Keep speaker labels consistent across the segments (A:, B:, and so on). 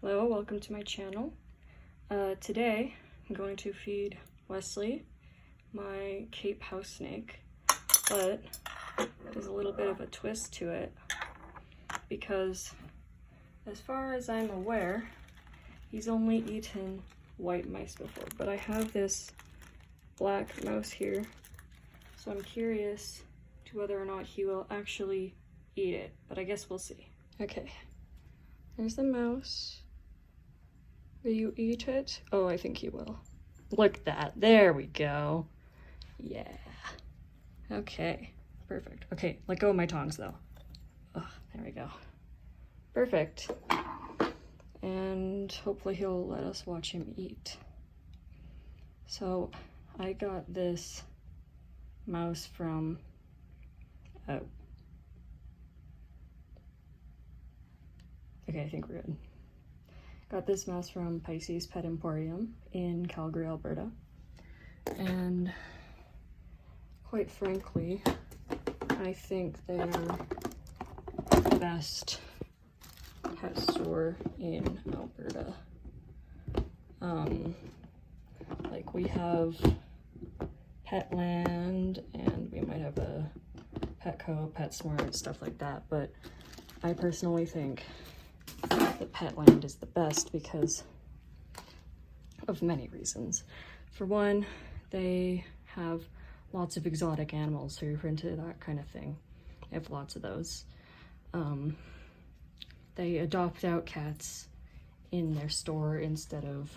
A: Hello, welcome to my channel. Today I'm going to feed Wesley my Cape house snake, but there's a little bit of a twist to it because as far as I'm aware, he's only eaten white mice before, but I have this black mouse here, so I'm curious to whether or not he will actually eat it, but I guess we'll see. Okay, there's the mouse. Will you eat it? Oh, I think he will. Look at that. There we go. Yeah. Okay. Perfect. Okay, let go of my tongs though. Oh, there we go. Perfect. And hopefully he'll let us watch him eat. So I got this mouse from okay, I think we're good. Got this mouse from Pisces Pet Emporium in Calgary, Alberta. And quite frankly, I think they're the best pet store in Alberta. Like we have Petland and we might have a Petco, PetSmart, stuff like that, but I personally think the Petland is the best because of many reasons. For one, they have lots of exotic animals, so you're into that kind of thing. They have lots of those. They adopt out cats in their store instead of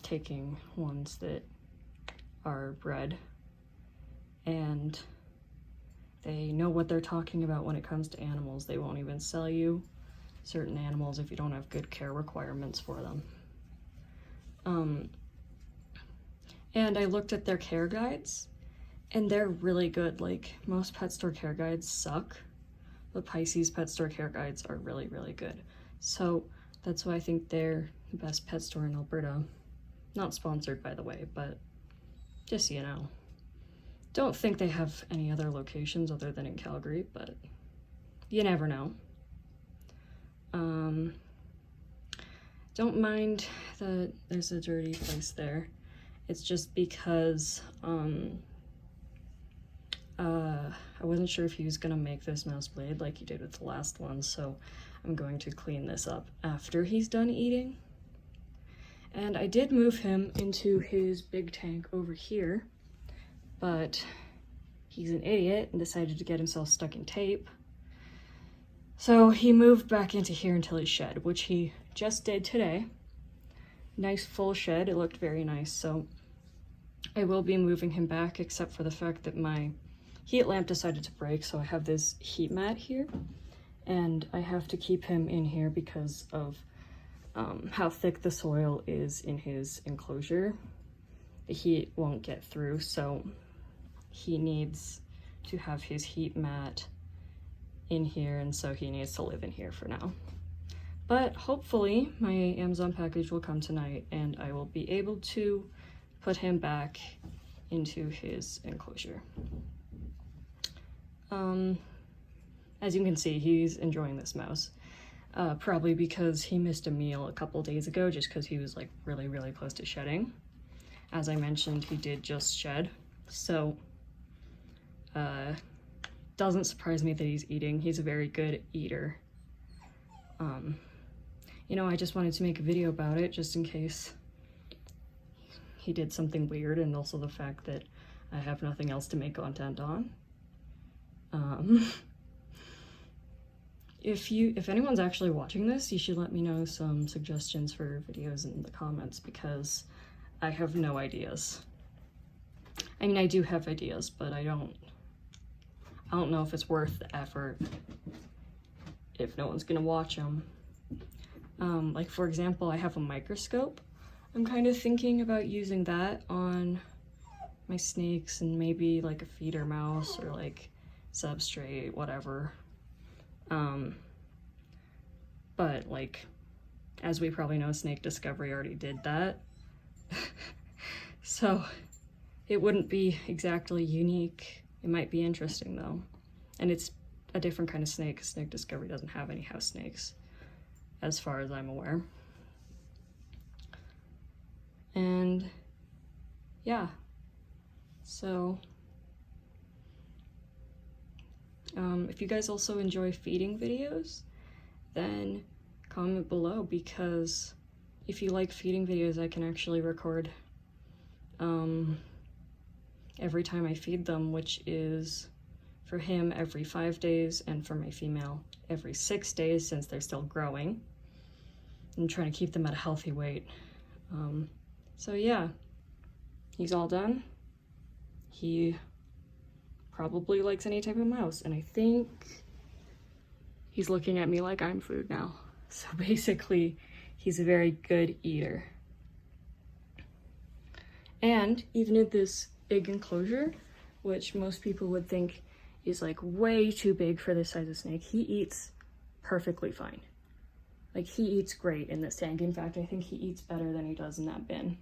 A: taking ones that are bred, and they know what they're talking about when it comes to animals. They won't even sell you certain animals if you don't have good care requirements for them. And I looked at their care guides and they're really good. Like most pet store care guides suck, but Pisces pet store care guides are really, really good. So that's why I think they're the best pet store in Alberta. Not sponsored, by the way, but just so you know. Don't think they have any other locations other than in Calgary, but you never know. Don't mind that there's a dirty place there. It's just because I wasn't sure if he was gonna make this mouse blade like he did with the last one, so I'm going to clean this up after he's done eating. And I did move him into his big tank over here, but he's an idiot and decided to get himself stuck in tape. So he moved back into here until he shed, which he just did today. Nice full shed, it looked very nice. So I will be moving him back, except for the fact that my heat lamp decided to break. So I have this heat mat here and I have to keep him in here because of how thick the soil is in his enclosure. The heat won't get through, so he needs to have his heat mat in here, and so he needs to live in here for now. But hopefully my Amazon package will come tonight and I will be able to put him back into his enclosure. As you can see, he's enjoying this mouse. Probably because he missed a meal a couple days ago just because he was like really, really close to shedding. As I mentioned, he did just shed, so doesn't surprise me that he's eating. He's a very good eater. You know, I just wanted to make a video about it just in case he did something weird, and also the fact that I have nothing else to make content on. If anyone's actually watching this, you should let me know some suggestions for videos in the comments because I have no ideas. I mean, I do have ideas, but I don't know if it's worth the effort if no one's gonna watch them. Like for example, I have a microscope. I'm kind of thinking about using that on my snakes and maybe like a feeder mouse or like substrate, whatever. But like, as we probably know, Snake Discovery already did that. So it wouldn't be exactly unique. It might be interesting though. And it's a different kind of snake. Snake Discovery doesn't have any house snakes. as far as I'm aware. And yeah, so if you guys also enjoy feeding videos, then comment below, because if you like feeding videos, I can actually record every time I feed them, which is for him every 5 days, and for my female every 6 days, since they're still growing. I'm trying to keep them at a healthy weight. So yeah, he's all done. He probably likes any type of mouse, and I think he's looking at me like I'm food now. So basically, he's a very good eater. And even at this big enclosure, which most people would think is like way too big for this size of snake, he eats perfectly fine. Like, he eats great in this tank. In fact, I think he eats better than he does in that bin.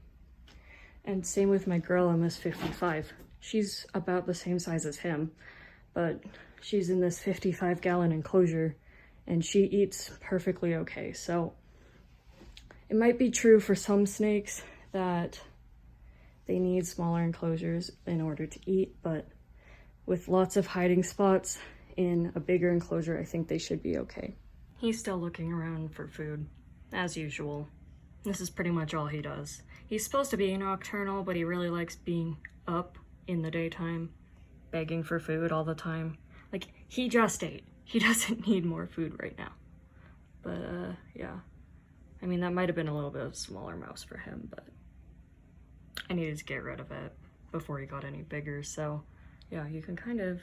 A: And same with my girl MS55. She's about the same size as him, but she's in this 55-gallon enclosure and she eats perfectly okay. So it might be true for some snakes that they need smaller enclosures in order to eat, but with lots of hiding spots in a bigger enclosure, I think they should be okay. He's still looking around for food, as usual. This is pretty much all he does. He's supposed to be nocturnal, but he really likes being up in the daytime, begging for food all the time. Like, he just ate. He doesn't need more food right now. But, yeah. I mean, that might have been a little bit of a smaller mouse for him, but I needed to get rid of it before he got any bigger. So, yeah, you can kind of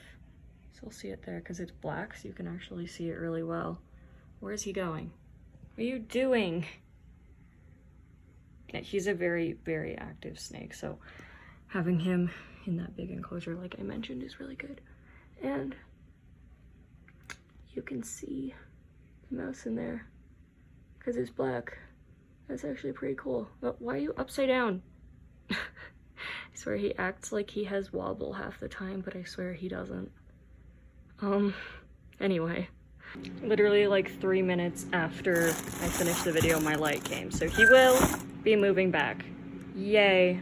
A: still see it there because it's black, so you can actually see it really well. Where's he going? What are you doing? Yeah, he's a very, very active snake, so having him in that big enclosure, like I mentioned, is really good. And you can see the mouse in there because it's black. That's actually pretty cool. But why are you upside down? I swear he acts like he has wobble half the time, but I swear he doesn't. Anyway, literally like 3 minutes after I finished the video, my light came. So he will be moving back. Yay.